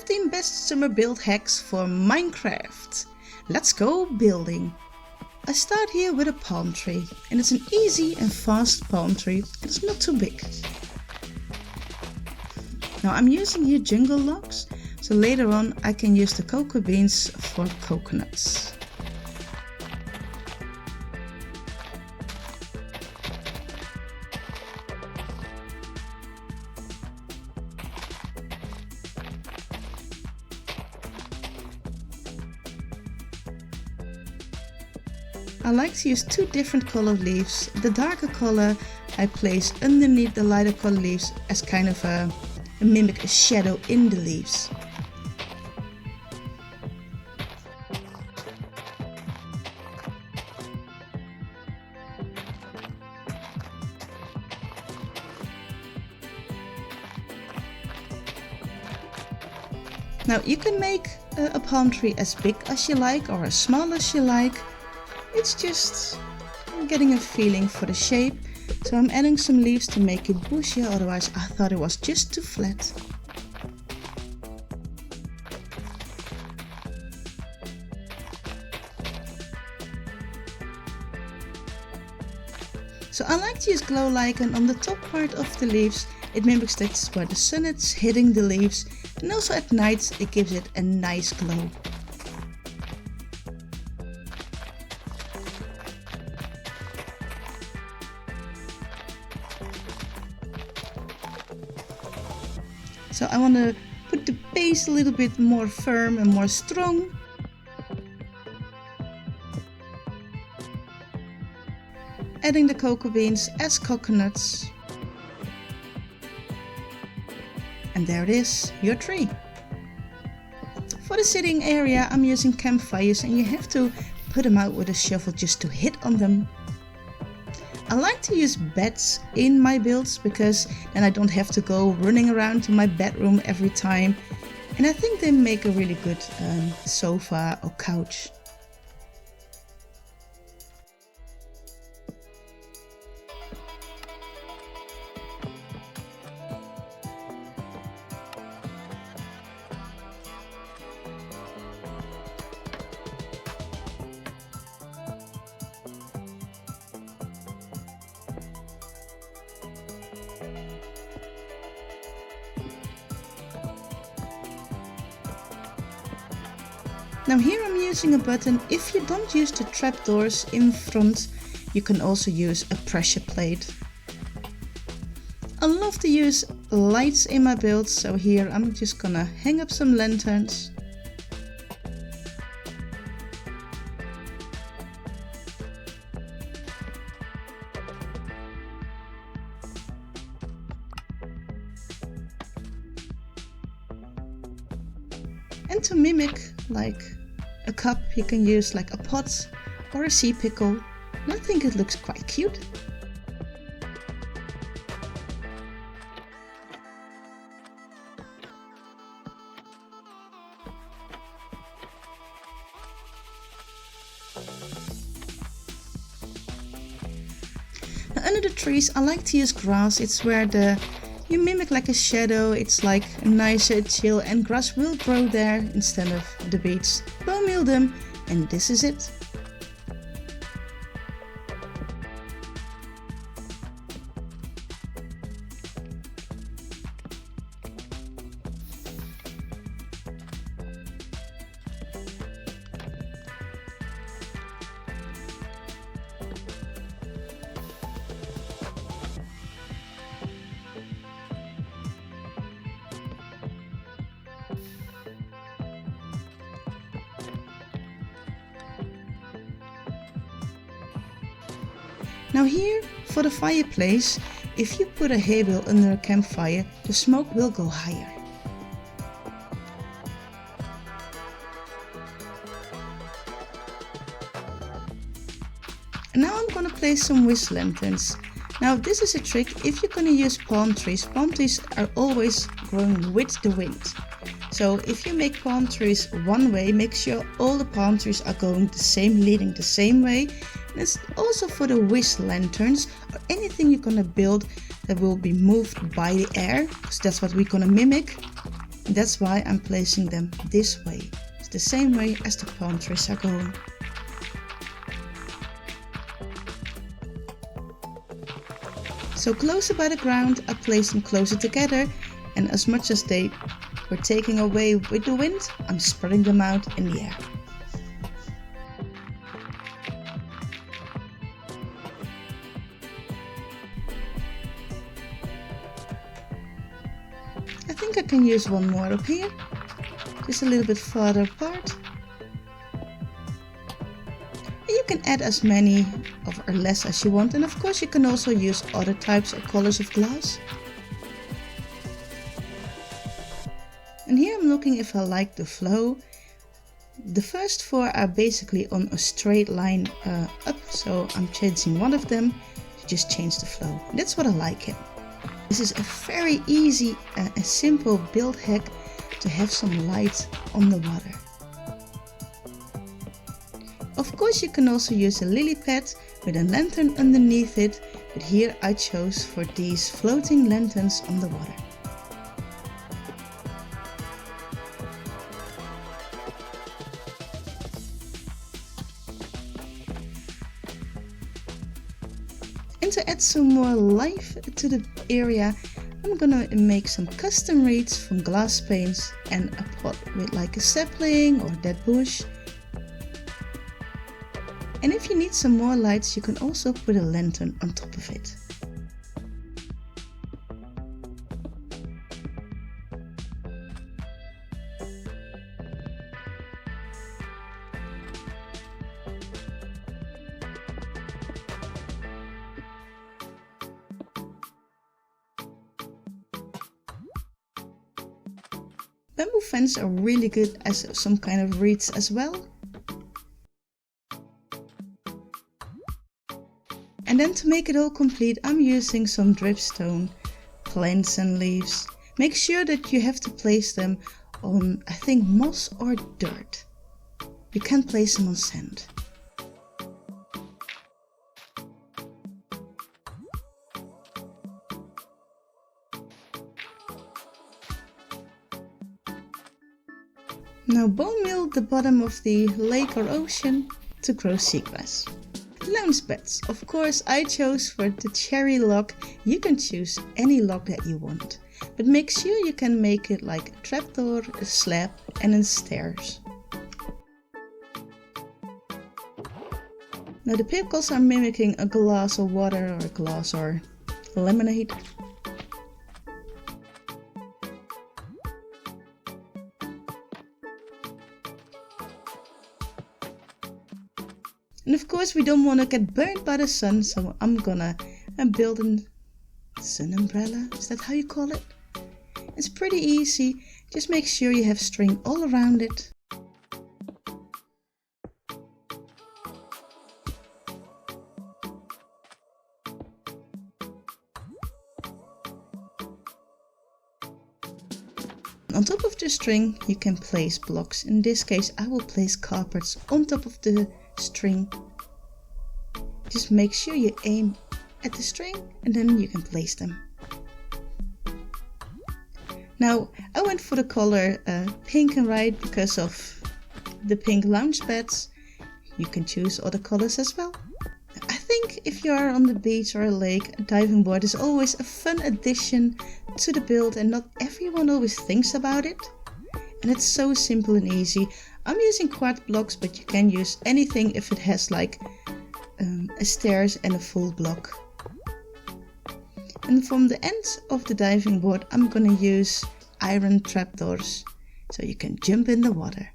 15 best summer build hacks for Minecraft. Let's go building. I start here with a palm tree, and it's an easy and fast palm tree, and it's not too big. Now I'm using here jungle logs, so later on I can use the cocoa beans for coconuts. I like to use two different colored leaves. The darker color I place underneath the lighter colored leaves as kind of a mimic a shadow in the leaves. Now you can make a palm tree as big as you like or as small as you like. It's just getting a feeling for the shape, so I'm adding some leaves to make it bushier, otherwise I thought it was just too flat. So I like to use glow lichen on the top part of the leaves. It mimics that's where the sun is hitting the leaves, and also at night it gives it a nice glow. So I want to put the base a little bit more firm and more strong. Adding the cocoa beans as coconuts. And there it is, your tree. For the sitting area I'm using campfires, and you have to put them out with a shovel just to hit on them. I like to use beds in my builds because then I don't have to go running around to my bedroom every time, and I think they make a really good sofa or couch. Now here I'm using a button. If you don't use the trapdoors in front, you can also use a pressure plate. I love to use lights in my builds, so here I'm just gonna hang up some lanterns. And to mimic like a cup, you can use like a pot or a sea pickle, and I think it looks quite cute. Now under the trees I like to use grass. It's where you mimic like a shadow, it's like nicer, chill, and grass will grow there instead of the beets. Bone meal them, and this is it. Now here, for the fireplace, if you put a hay bale under a campfire, the smoke will go higher. And now I'm gonna place some wish lanterns. Now this is a trick. If you're gonna use palm trees are always growing with the wind. So if you make palm trees one way, make sure all the palm trees are going the same, leading the same way. And it's also for the wish lanterns or anything you're gonna build that will be moved by the air, because that's what we're gonna mimic. That's why I'm placing them this way. It's the same way as the palm trees are going. So closer by the ground, I place them closer together, and as much as they were taking away with the wind, I'm spreading them out in the air. I think I can use one more up here, just a little bit farther apart. And you can add as many or less as you want, and of course you can also use other types or colors of glass. And here I'm looking if I like the flow. The first 4 are basically on a straight line up, so I'm changing one of them to just change the flow. That's what I like it. This is a very easy and simple build hack to have some light on the water. Of course you can also use a lily pad with a lantern underneath it, but here I chose for these floating lanterns on the water. And to add some more life to the area, I'm gonna make some custom reeds from glass panes and a pot with like a sapling or dead bush. And if you need some more lights, you can also put a lantern on top of it. Bamboo fans are really good as some kind of reeds as well. And then to make it all complete, I'm using some dripstone, plants and leaves. Make sure that you have to place them on, I think, moss or dirt. You can't place them on sand. Now bone meal the bottom of the lake or ocean to grow seagrass. Lounge beds. Of course I chose for the cherry log. You can choose any log that you want, but make sure you can make it like a trapdoor, a slab and then stairs. Now the pickles are mimicking a glass of water or a glass or lemonade. And of course we don't want to get burned by the sun, so I'm gonna build a sun umbrella. Is that how you call it? It's pretty easy. Just make sure you have string all around it. On top of the string you can place blocks. In this case I will place carpets on top of the string. Just make sure you aim at the string and then you can place them. Now I went for the color pink and white because of the pink lounge beds. You can choose other colors as well. I think if you are on the beach or a lake, a diving board is always a fun addition to the build and not everyone always thinks about it. And it's so simple and easy. I'm using quad blocks, but you can use anything if it has like a stairs and a full block. And from the ends of the diving board I'm gonna use iron trapdoors so you can jump in the water.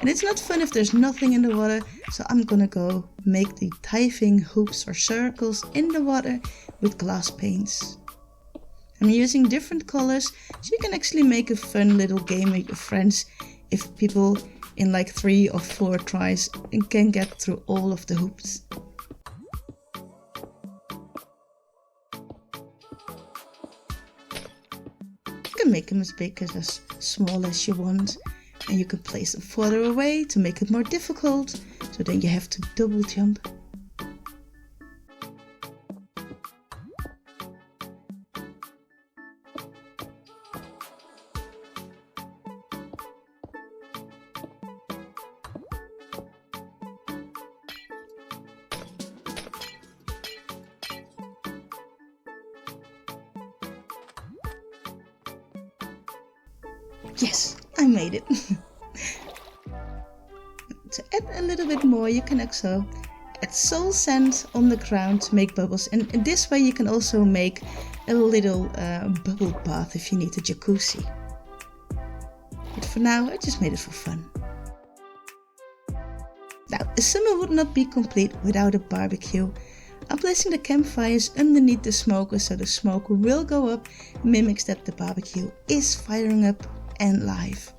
And it's not fun if there's nothing in the water, so I'm gonna go make the diving hoops or circles in the water with glass paints. I'm using different colors, so you can actually make a fun little game with your friends if people in like 3 or 4 tries can get through all of the hoops. You can make them as big as small as you want. And you can place them further away to make it more difficult, so then you have to double jump. Yes, I made it. To add a little bit more, you can also add soul sand on the ground to make bubbles, and in this way you can also make a little bubble bath if you need a jacuzzi. But for now I just made it for fun. Now, a summer would not be complete without a barbecue. I'm placing the campfires underneath the smoker so the smoke will go up, mimics that the barbecue is firing up and live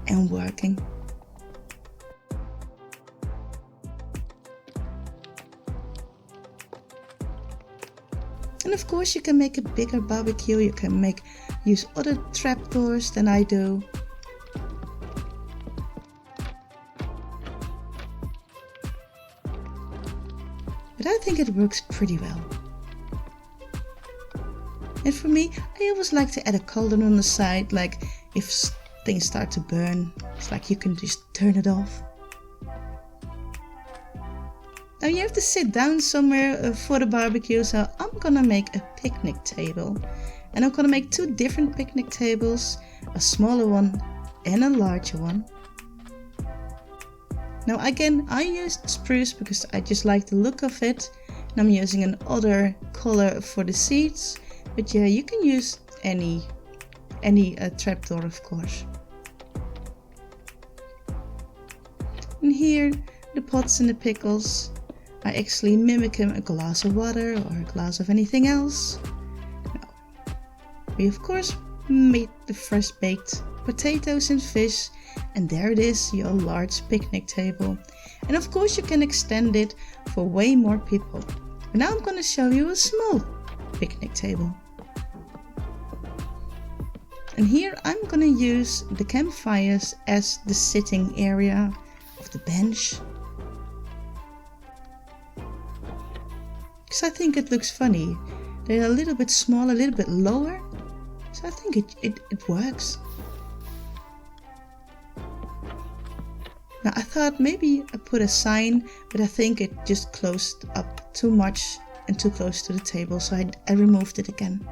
and working. And of course you can make a bigger barbecue, you can use other trapdoors than I do. But I think it works pretty well. And for me, I always like to add a cauldron on the side, like if things start to burn, it's like you can just turn it off. Now you have to sit down somewhere for the barbecue, so I'm gonna make a picnic table. And I'm gonna make two different picnic tables, a smaller one and a larger one. Now again, I used spruce because I just like the look of it. And I'm using another color for the seats, but yeah, you can use any trapdoor, of course. And here, the pots and the pickles, I actually mimic a glass of water or a glass of anything else. Now, we of course made the fresh baked potatoes and fish, and there it is, your large picnic table. And of course you can extend it for way more people. But now I'm going to show you a small picnic table. And here I'm going to use the campfires as the sitting area of the bench. Because I think it looks funny. They're a little bit smaller, a little bit lower. So I think it works. Now I thought maybe I put a sign, but I think it just closed up too much and too close to the table, so I removed it again.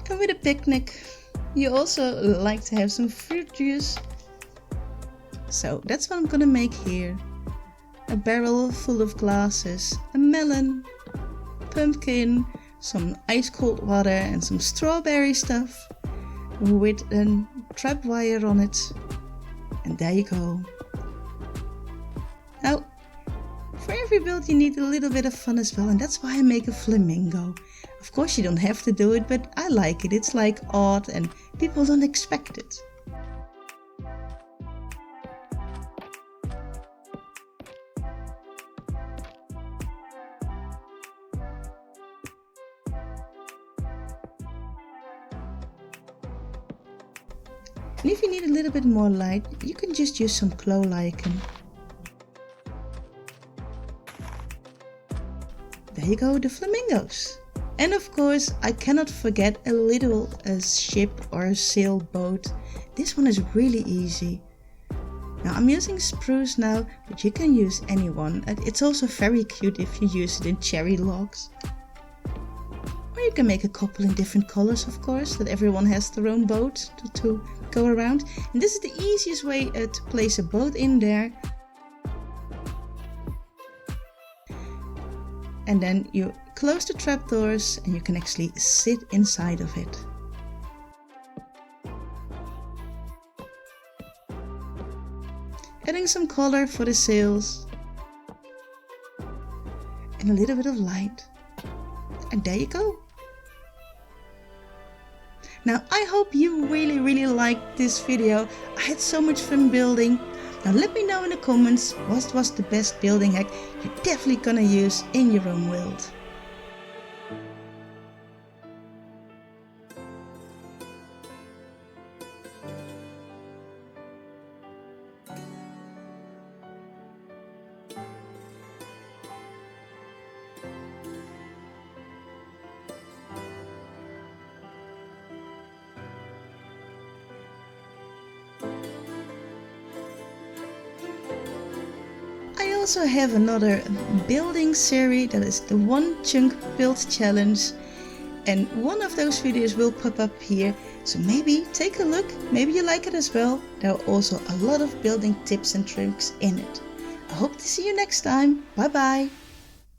And with a picnic, you also like to have some fruit juice. So that's what I'm gonna make here. A barrel full of glasses, a melon, pumpkin, some ice cold water and some strawberry stuff with a trap wire on it. And there you go. Now, for every build you need a little bit of fun as well, and that's why I make a flamingo. Of course you don't have to do it, but I like it. It's like odd and people don't expect it. And if you need a little bit more light, you can just use some glow lichen. There you go, the flamingos. And of course, I cannot forget a little ship or a sailboat. This one is really easy. Now I'm using spruce now, but you can use any one. It's also very cute if you use it in cherry logs. Or you can make a couple in different colors, of course, that everyone has their own boat to go around. And this is the easiest way to place a boat in there. And then you close the trapdoors and you can actually sit inside of it. Adding some color for the sails. And a little bit of light. And there you go. Now I hope you really liked this video. I had so much fun building. Now let me know in the comments what was the best building hack you're definitely gonna use in your own world. also have another building series, that is the 1 chunk build challenge, and one of those videos will pop up here, so maybe take a look, maybe you like it as well. There are also a lot of building tips and tricks in it. I hope to see you next time. Bye bye.